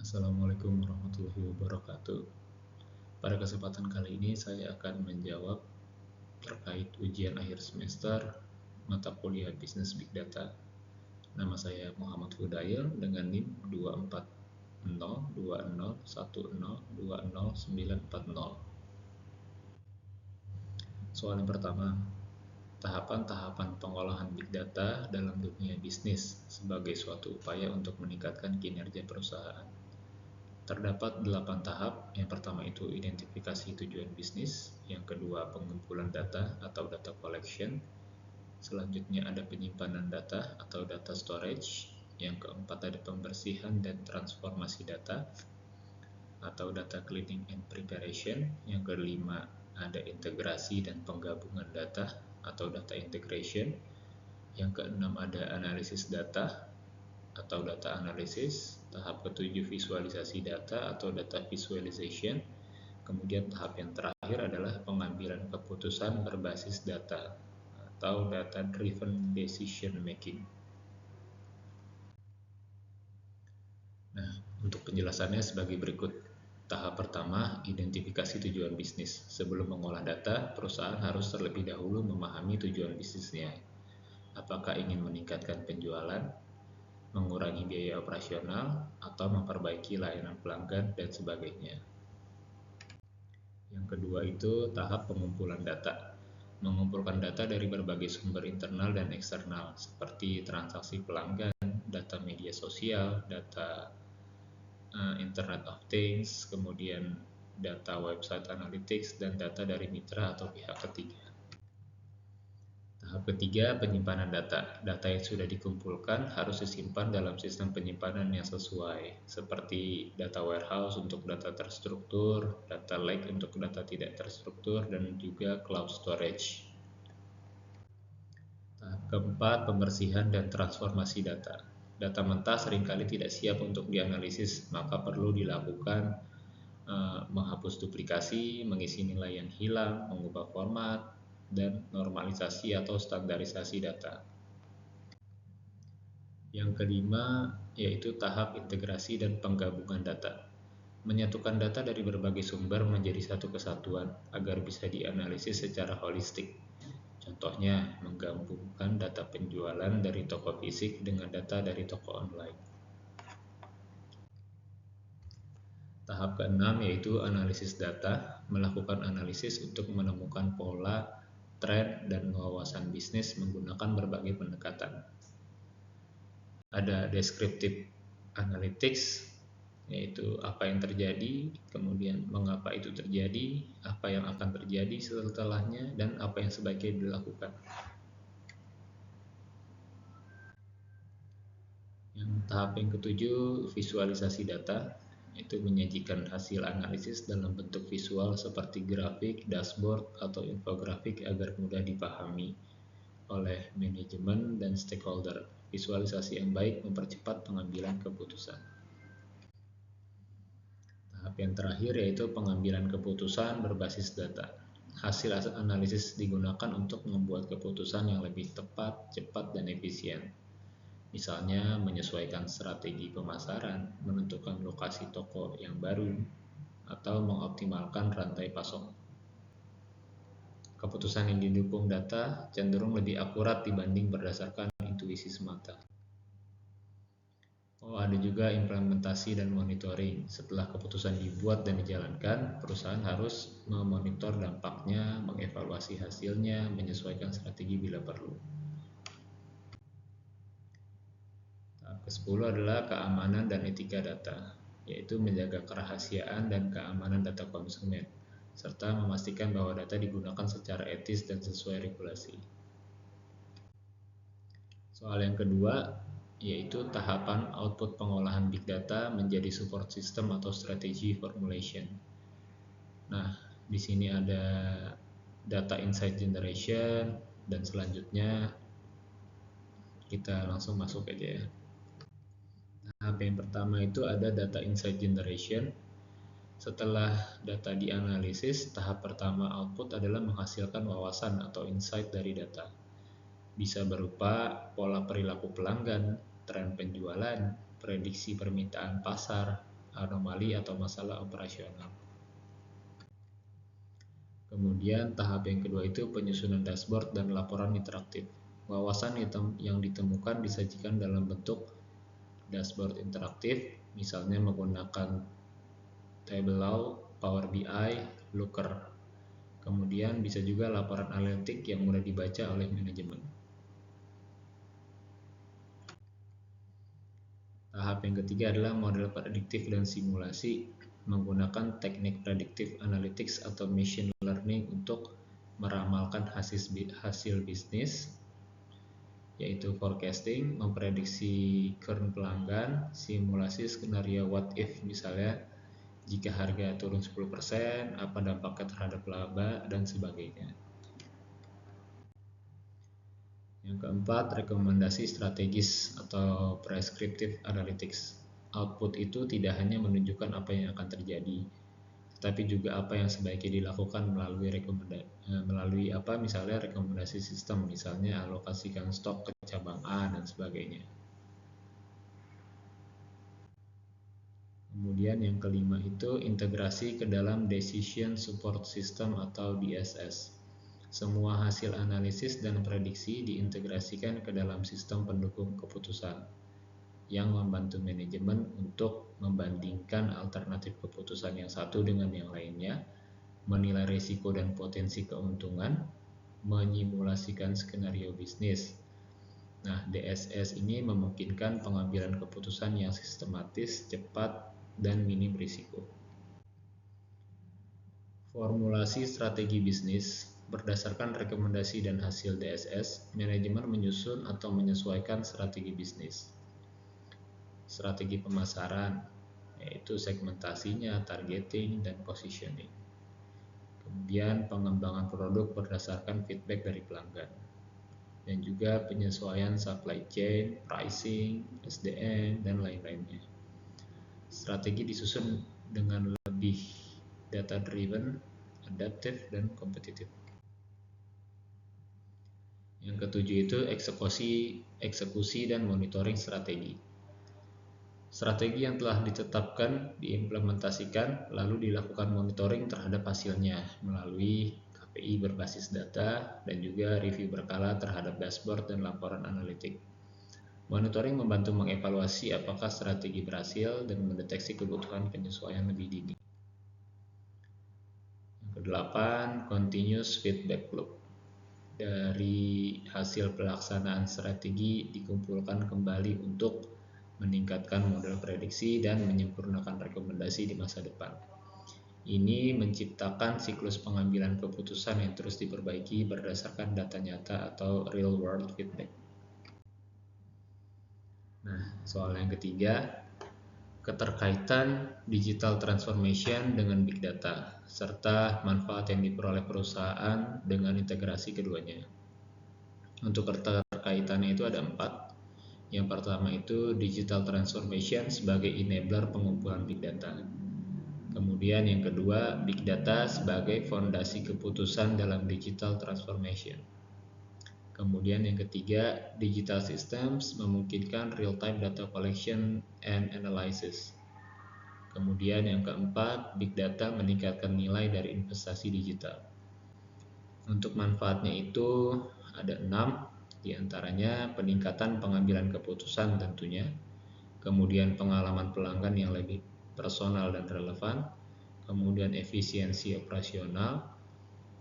Assalamualaikum warahmatullahi wabarakatuh. Pada kesempatan kali ini saya akan menjawab terkait ujian akhir semester mata kuliah Bisnis Big Data. Nama saya Muhammad Hudail dengan NIM 24020102090. Soal yang pertama, tahapan-tahapan pengolahan Big Data dalam dunia bisnis sebagai suatu upaya untuk meningkatkan kinerja perusahaan. Terdapat 8 tahap. Yang pertama itu identifikasi tujuan bisnis, yang kedua pengumpulan data atau data collection, selanjutnya ada penyimpanan data atau data storage, yang keempat ada pembersihan dan transformasi data atau data cleaning and preparation, yang kelima ada integrasi dan penggabungan data atau data integration, yang keenam ada analisis data atau data analisis, tahap ketujuh visualisasi data atau data visualization, kemudian tahap yang terakhir adalah pengambilan keputusan berbasis data atau data driven decision making. Nah, untuk penjelasannya sebagai berikut. Tahap pertama, identifikasi tujuan bisnis. Sebelum mengolah data, perusahaan harus terlebih dahulu memahami tujuan bisnisnya. Apakah ingin meningkatkan penjualan, mengurangi biaya operasional, atau memperbaiki layanan pelanggan, dan sebagainya. Yang kedua itu tahap pengumpulan data. Mengumpulkan data dari berbagai sumber internal dan eksternal, seperti transaksi pelanggan, data media sosial, data Internet of Things, kemudian data website analytics, dan data dari mitra atau pihak ketiga. Tahap ketiga, penyimpanan data. Data yang sudah dikumpulkan harus disimpan dalam sistem penyimpanan yang sesuai, seperti data warehouse untuk data terstruktur, data lake untuk data tidak terstruktur, dan juga cloud storage. Tahap keempat, pembersihan dan transformasi data. Data mentah seringkali tidak siap untuk dianalisis, maka perlu dilakukan menghapus duplikasi, mengisi nilai yang hilang, mengubah format, dan normalisasi atau standarisasi data. Yang kelima yaitu tahap integrasi dan penggabungan data. Menyatukan data dari berbagai sumber menjadi satu kesatuan agar bisa dianalisis secara holistik. Contohnya, menggabungkan data penjualan dari toko fisik dengan data dari toko online. Tahap keenam yaitu analisis data, melakukan analisis untuk menemukan pola, tren, dan wawasan bisnis menggunakan berbagai pendekatan. Ada descriptive analytics, yaitu apa yang terjadi, kemudian mengapa itu terjadi, apa yang akan terjadi setelahnya, dan apa yang sebaiknya dilakukan. Yang tahap yang ketujuh, visualisasi data, itu menyajikan hasil analisis dalam bentuk visual seperti grafik, dashboard, atau infografik agar mudah dipahami oleh manajemen dan stakeholder. Visualisasi yang baik mempercepat pengambilan keputusan. Tahap yang terakhir yaitu pengambilan keputusan berbasis data. Hasil analisis digunakan untuk membuat keputusan yang lebih tepat, cepat, dan efisien. Misalnya menyesuaikan strategi pemasaran, menentukan lokasi toko yang baru, atau mengoptimalkan rantai pasok. Keputusan yang didukung data cenderung lebih akurat dibanding berdasarkan intuisi semata. Ada juga implementasi dan monitoring. Setelah keputusan dibuat dan dijalankan, perusahaan harus memonitor dampaknya, mengevaluasi hasilnya, menyesuaikan strategi bila perlu. Tahap ke-10 adalah keamanan dan etika data, yaitu menjaga kerahasiaan dan keamanan data konsumen, serta memastikan bahwa data digunakan secara etis dan sesuai regulasi. Soal yang kedua yaitu tahapan output pengolahan big data menjadi support system atau strategi formulation. Nah, di sini ada data insight generation dan selanjutnya kita langsung masuk aja ya. Tahap yang pertama itu ada data insight generation. Setelah data dianalisis, tahap pertama output adalah menghasilkan wawasan atau insight dari data. Bisa berupa pola perilaku pelanggan, tren penjualan, prediksi permintaan pasar, anomali atau masalah operasional. Kemudian tahap yang kedua itu penyusunan dashboard dan laporan interaktif. Wawasan yang ditemukan disajikan dalam bentuk dashboard interaktif, misalnya menggunakan Tableau, Power BI, Looker. Kemudian bisa juga laporan analitik yang mudah dibaca oleh manajemen. Tahap yang ketiga adalah model prediktif dan simulasi menggunakan teknik predictive analytics atau machine learning untuk meramalkan hasil bisnis, yaitu forecasting, memprediksi current pelanggan, simulasi skenario what if, misalnya jika harga turun 10%, apa dampaknya terhadap laba, dan sebagainya. Yang keempat, rekomendasi strategis atau prescriptive analytics. Output itu tidak hanya menunjukkan apa yang akan terjadi, tetapi juga apa yang sebaiknya dilakukan melalui misalnya rekomendasi sistem, misalnya alokasikan stok ke cabang A dan sebagainya. Kemudian yang kelima itu integrasi ke dalam Decision Support System atau DSS. Semua hasil analisis dan prediksi diintegrasikan ke dalam sistem pendukung keputusan yang membantu manajemen untuk membandingkan alternatif keputusan yang satu dengan yang lainnya, menilai risiko dan potensi keuntungan, menyimulasikan skenario bisnis. Nah, DSS ini memungkinkan pengambilan keputusan yang sistematis, cepat, dan minim risiko. Formulasi strategi bisnis. Berdasarkan rekomendasi dan hasil DSS, manajemen menyusun atau menyesuaikan strategi bisnis. Strategi pemasaran, yaitu segmentasinya, targeting, dan positioning. Kemudian pengembangan produk berdasarkan feedback dari pelanggan. Dan juga penyesuaian supply chain, pricing, SDM, dan lain-lainnya. Strategi disusun dengan lebih data-driven, adaptif, dan kompetitif. Yang ketujuh itu eksekusi dan monitoring strategi. Strategi yang telah ditetapkan diimplementasikan lalu dilakukan monitoring terhadap hasilnya melalui KPI berbasis data dan juga review berkala terhadap dashboard dan laporan analitik. Monitoring membantu mengevaluasi apakah strategi berhasil dan mendeteksi kebutuhan penyesuaian lebih dini. Yang kedelapan, continuous feedback loop. Dari hasil pelaksanaan strategi dikumpulkan kembali untuk meningkatkan model prediksi dan menyempurnakan rekomendasi di masa depan. Ini menciptakan siklus pengambilan keputusan yang terus diperbaiki berdasarkan data nyata atau real world feedback. Nah, soal yang ketiga, keterkaitan digital transformation dengan big data serta manfaat yang diperoleh perusahaan dengan integrasi keduanya. Untuk keterkaitannya itu ada 4. Yang pertama itu digital transformation sebagai enabler pengumpulan big data. Kemudian yang kedua, big data sebagai fondasi keputusan dalam digital transformation. Kemudian yang ketiga, digital systems memungkinkan real-time data collection and analysis. Kemudian yang keempat, big data meningkatkan nilai dari investasi digital. Untuk manfaatnya itu ada 6, diantaranya peningkatan pengambilan keputusan tentunya, kemudian pengalaman pelanggan yang lebih personal dan relevan, kemudian efisiensi operasional,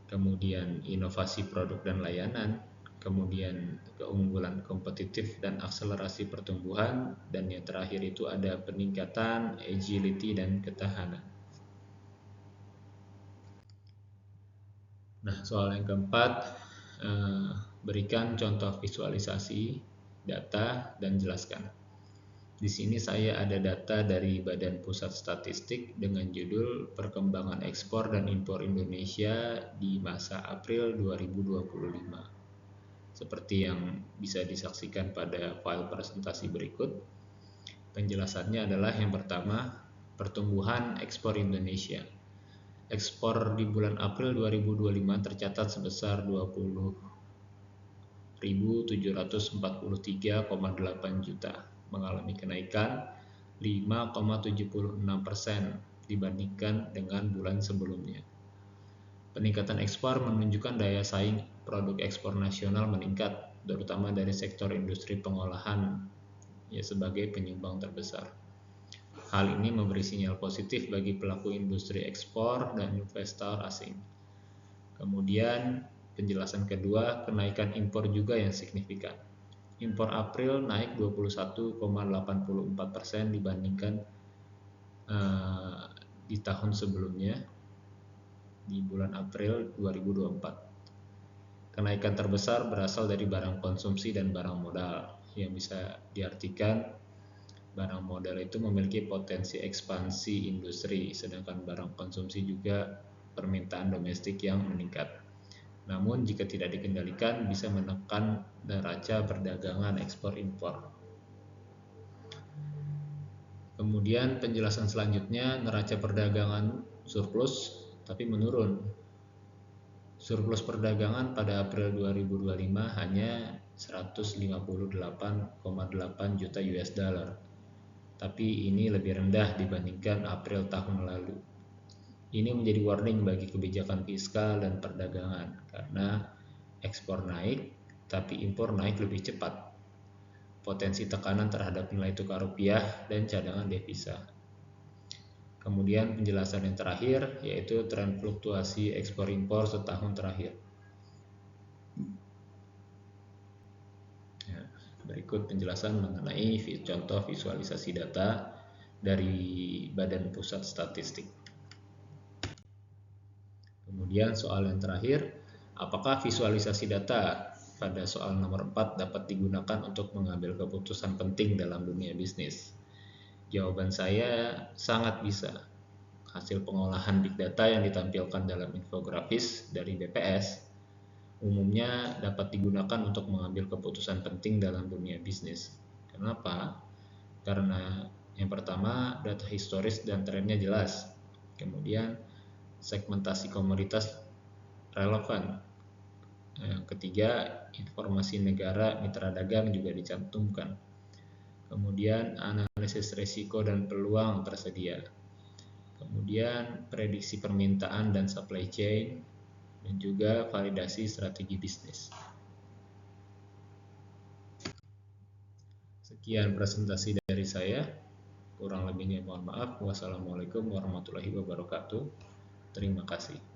kemudian inovasi produk dan layanan, kemudian keunggulan kompetitif dan akselerasi pertumbuhan, dan yang terakhir itu ada peningkatan agility dan ketahanan. Nah, soal yang keempat, berikan contoh visualisasi data dan jelaskan. Di sini saya ada data dari Badan Pusat Statistik dengan judul Perkembangan Ekspor dan Impor Indonesia di masa April 2025. Seperti yang bisa disaksikan pada file presentasi berikut. Penjelasannya adalah yang pertama, pertumbuhan ekspor Indonesia. Ekspor di bulan April 2025 tercatat sebesar 20.743,8 juta, mengalami kenaikan 5,76% dibandingkan dengan bulan sebelumnya. Peningkatan ekspor menunjukkan daya saing produk ekspor nasional meningkat, terutama dari sektor industri pengolahan sebagai penyumbang terbesar. Hal ini memberi sinyal positif bagi pelaku industri ekspor dan investor asing. Kemudian penjelasan kedua, kenaikan impor juga yang signifikan. Impor April naik 21,84% dibandingkan di tahun sebelumnya, di bulan April 2024. Kenaikan terbesar berasal dari barang konsumsi dan barang modal, yang bisa diartikan barang modal itu memiliki potensi ekspansi industri, sedangkan barang konsumsi juga permintaan domestik yang meningkat. Namun jika tidak dikendalikan bisa menekan neraca perdagangan ekspor-impor. Kemudian penjelasan selanjutnya, neraca perdagangan surplus tapi menurun. Surplus perdagangan pada April 2025 hanya 158,8 juta US dollar. Tapi ini lebih rendah dibandingkan April tahun lalu. Ini menjadi warning bagi kebijakan fiskal dan perdagangan karena ekspor naik tapi impor naik lebih cepat. Potensi tekanan terhadap nilai tukar rupiah dan cadangan devisa. Kemudian penjelasan yang terakhir yaitu tren fluktuasi ekspor impor setahun terakhir. Berikut penjelasan mengenai contoh visualisasi data dari Badan Pusat Statistik. Kemudian soal yang terakhir, apakah visualisasi data pada soal nomor 4 dapat digunakan untuk mengambil keputusan penting dalam dunia bisnis? Jawaban saya sangat bisa. Hasil pengolahan big data yang ditampilkan dalam infografis dari BPS umumnya dapat digunakan untuk mengambil keputusan penting dalam dunia bisnis. Kenapa? Karena yang pertama, data historis dan trennya jelas. Kemudian segmentasi komoditas relevan. Yang ketiga, informasi negara mitra dagang juga dicantumkan. Kemudian analisis risiko dan peluang tersedia. Kemudian prediksi permintaan dan supply chain, dan juga validasi strategi bisnis. Sekian presentasi dari saya. Kurang lebihnya mohon maaf. Wassalamualaikum warahmatullahi wabarakatuh. Terima kasih.